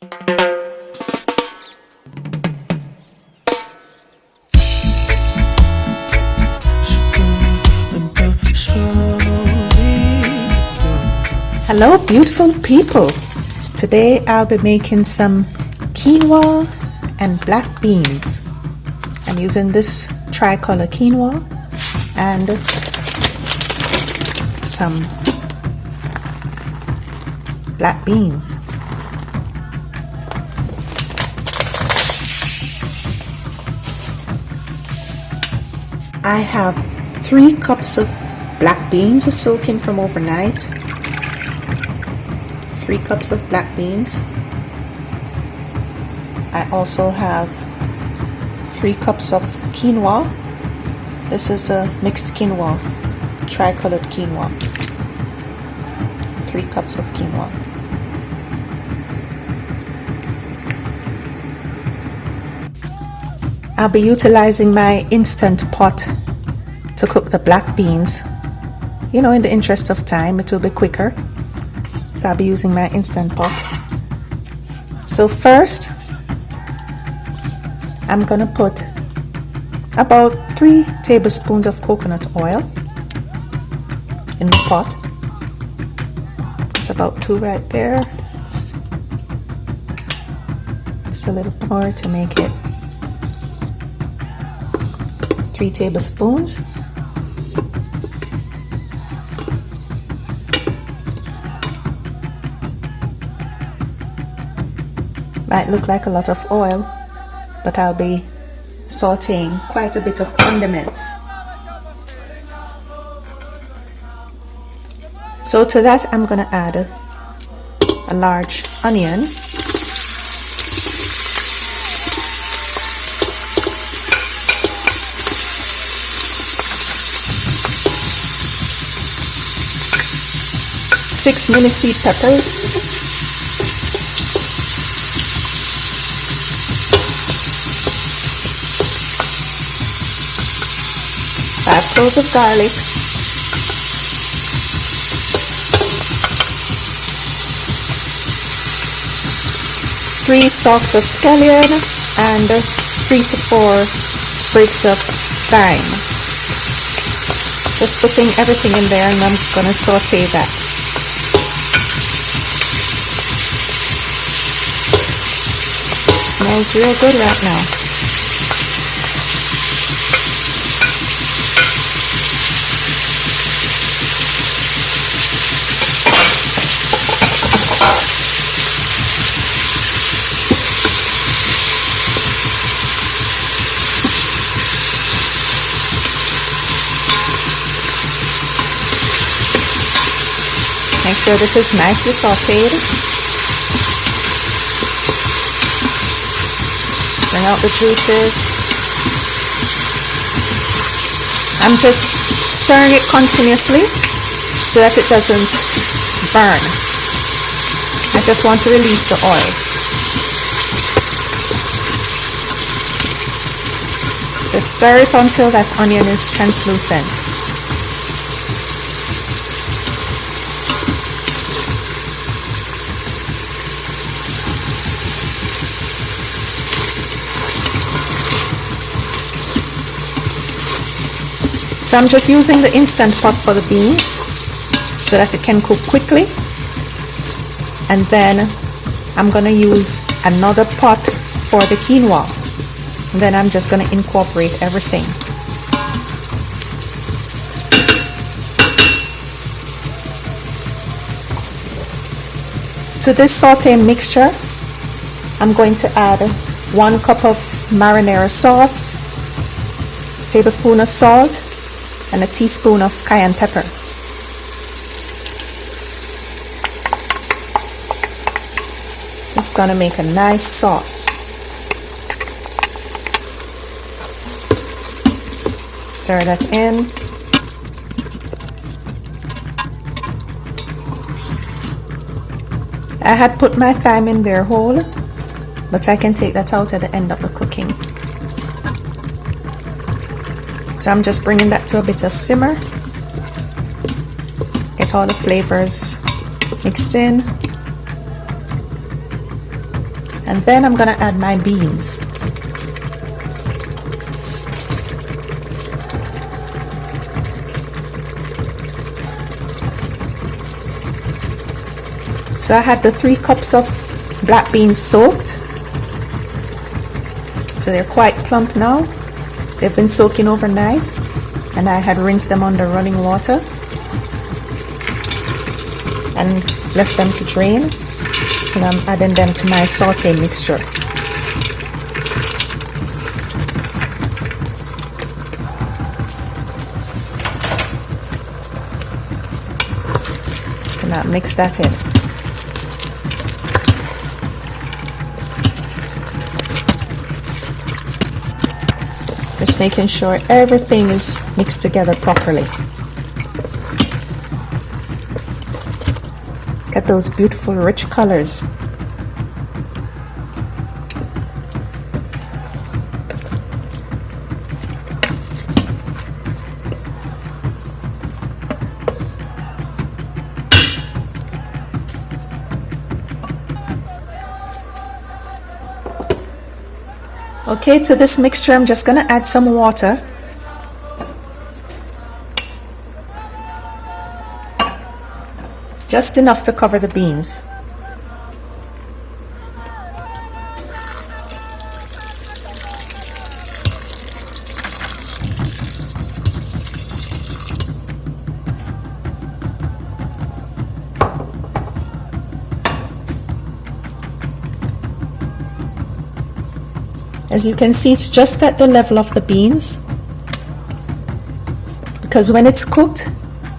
Hello beautiful people! Today I'll be making some quinoa and black beans. I'm using this tricolor quinoa and some black beans. I have 3 cups of black beans soaking from overnight. 3 cups of black beans. I also have 3 cups of quinoa. This is a mixed quinoa, tricolored quinoa. 3 cups of quinoa. I'll be utilizing my instant pot to cook the black beans. You know, in the interest of time, it will be quicker. So I'll be using my instant pot. So first, I'm gonna put about 3 tablespoons of coconut oil in the pot. It's about 2 right there. Just a little more to make it 3 tablespoons. Might look like a lot of oil, but I'll be sauteing quite a bit of condiments. So to that I'm gonna add a large onion, six mini sweet peppers, 5 cloves of garlic, 3 stalks of scallion, and 3 to 4 sprigs of thyme. Just putting everything in there, and I'm gonna saute that. Smells real good right now. Make sure this is nicely sauteed. Bring out the juices. I'm just stirring it continuously so that it doesn't burn. I just want to release the oil. Just stir it until that onion is translucent. So I'm just using the instant pot for the beans so that it can cook quickly, and then I'm going to use another pot for the quinoa, and then I'm just going to incorporate everything. To this sauté mixture, I'm going to add 1 cup of marinara sauce, a tablespoon of salt, and a teaspoon of cayenne pepper. It's gonna make a nice sauce. Stir that in. I had put my thyme in there whole, but I can take that out at the end of the cooking. So I'm just bringing that to a bit of simmer. Get all the flavors mixed in. And then I'm gonna add my beans. So I had the 3 cups of black beans soaked. So they're quite plump now. They've been soaking overnight, and I had rinsed them under running water and left them to drain. So now I'm adding them to my sauté mixture. So now mix that in. Just making sure everything is mixed together properly. Get those beautiful rich colors. Okay, to this mixture I'm just gonna add some water. Just enough to cover the beans. As you can see, it's just at the level of the beans, because when it's cooked,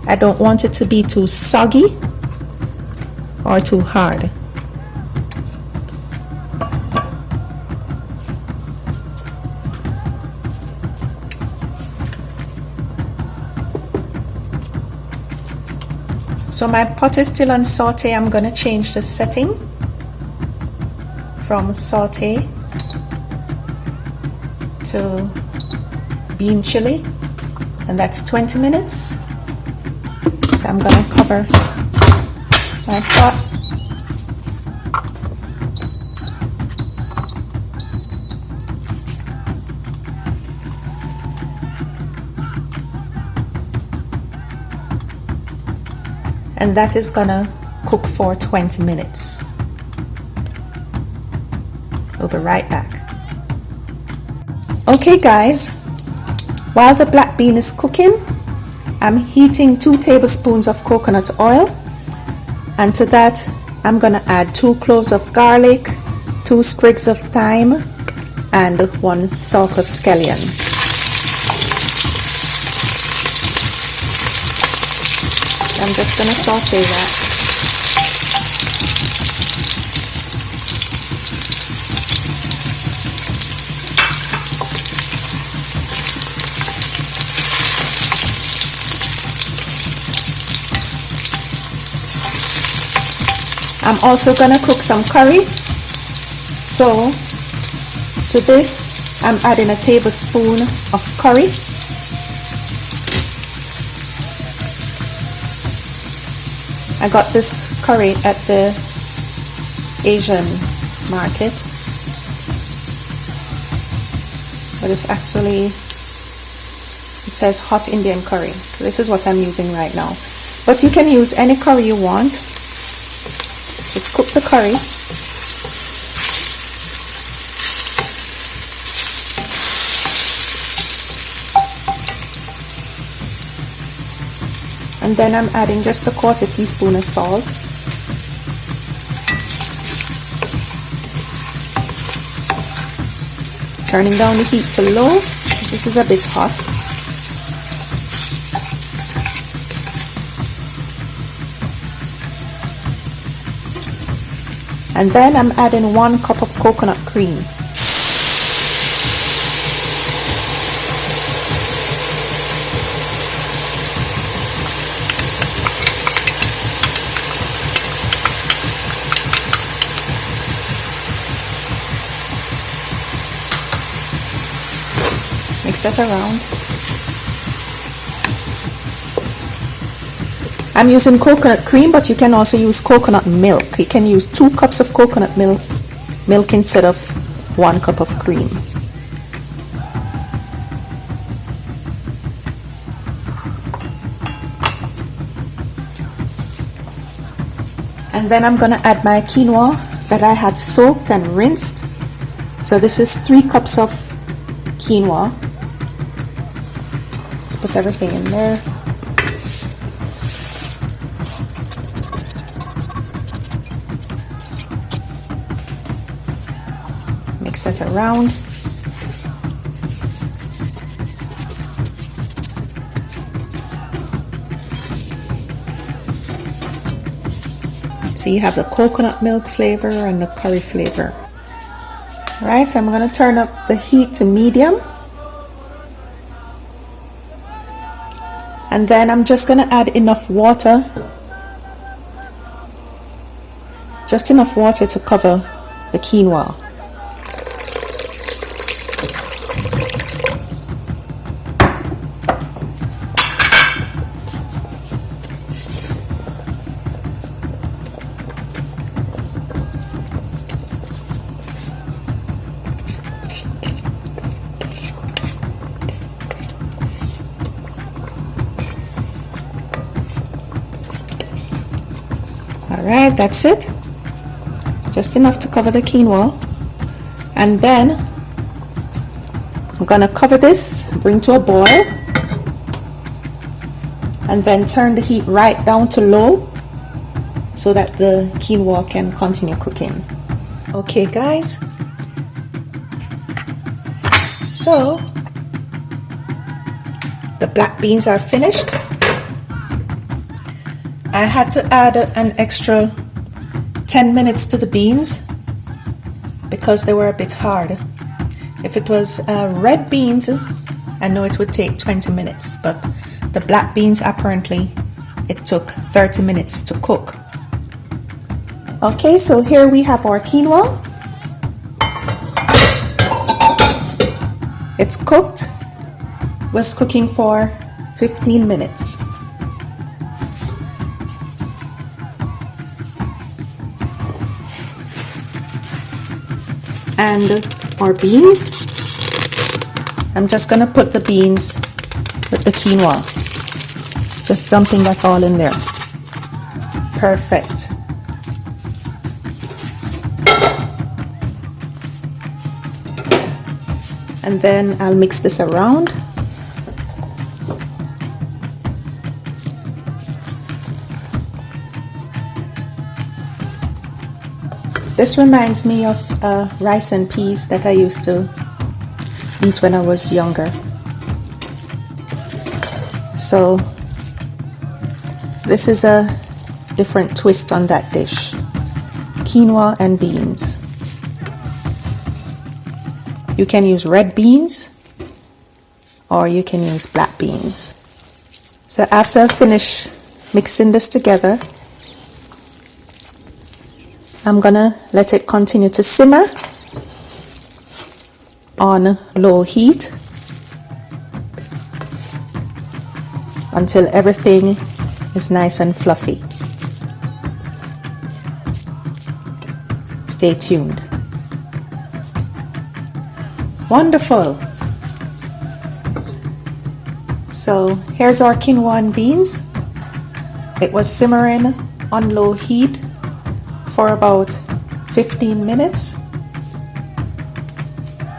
I don't want it to be too soggy or too hard. So my pot is still on sauté. I'm going to change the setting from sauté to bean chili, and that's 20 minutes. So I'm going to cover my pot. And that is going to cook for 20 minutes. We'll be right back. Okay guys, while the black bean is cooking, I'm heating 2 tablespoons of coconut oil, and to that I'm gonna add 2 cloves of garlic, 2 sprigs of thyme, and 1 stalk of scallion. I'm just gonna saute that. I'm also gonna cook some curry. So to this I'm adding a tablespoon of curry. I got this curry at the Asian market, but it's actually, it says hot Indian curry, so this is what I'm using right now. But you can use any curry you want. Just cook the curry. And then I'm adding just a 1/4 teaspoon of salt. Turning down the heat to low, because this is a bit hot. And then I'm adding 1 cup of coconut cream. Mix that around. I'm using coconut cream, but you can also use coconut milk. You can use 2 cups of coconut milk milk instead of 1 cup of cream. And then I'm going to add my quinoa that I had soaked and rinsed. So this is 3 cups of quinoa. Let's put everything in there. Mix that around. So you have the coconut milk flavor and the curry flavor. Right, I'm going to turn up the heat to medium. And then I'm just going to add enough water. Just enough water to cover the quinoa. Alright, that's it. Just enough to cover the quinoa. And then I'm going to cover this, bring to a boil, and then turn the heat right down to low so that the quinoa can continue cooking. Okay guys, so the black beans are finished. I had to add an extra 10 minutes to the beans because they were a bit hard. If it was red beans, I know it would take 20 minutes, but the black beans apparently it took 30 minutes to cook. Okay, so here we have our quinoa. It's cooked. Was cooking for 15 minutes. And our beans, I'm just gonna put the beans with the quinoa, just dumping that all in there. Perfect. And then I'll mix this around. This reminds me of rice and peas that I used to eat when I was younger. So this is a different twist on that dish. Quinoa and beans. You can use red beans or you can use black beans. So after I finish mixing this together, I'm gonna let it continue to simmer on low heat until everything is nice and fluffy. Stay tuned. Wonderful. So here's our quinoa and beans. It was simmering on low heat for about 15 minutes,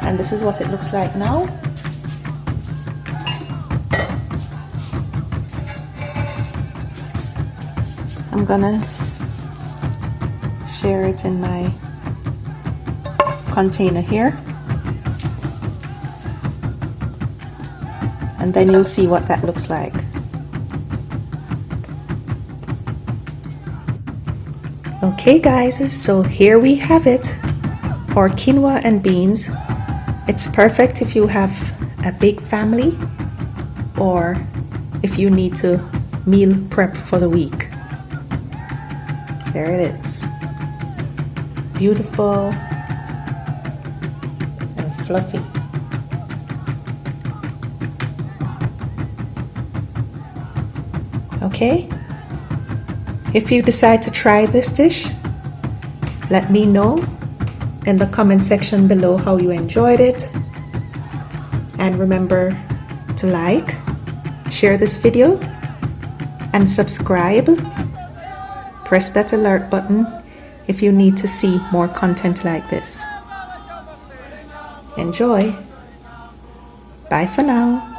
and this is what it looks like now. I'm gonna share it in my container here, and then you'll see what that looks like. Okay guys, so here we have it, our quinoa and beans. It's perfect if you have a big family or if you need to meal prep for the week. There it is. Beautiful and fluffy. Okay? If you decide to try this dish, let me know in the comment section below how you enjoyed it. And remember to like, share this video, and subscribe. Press that alert button if you need to see more content like this. Enjoy. Bye for now.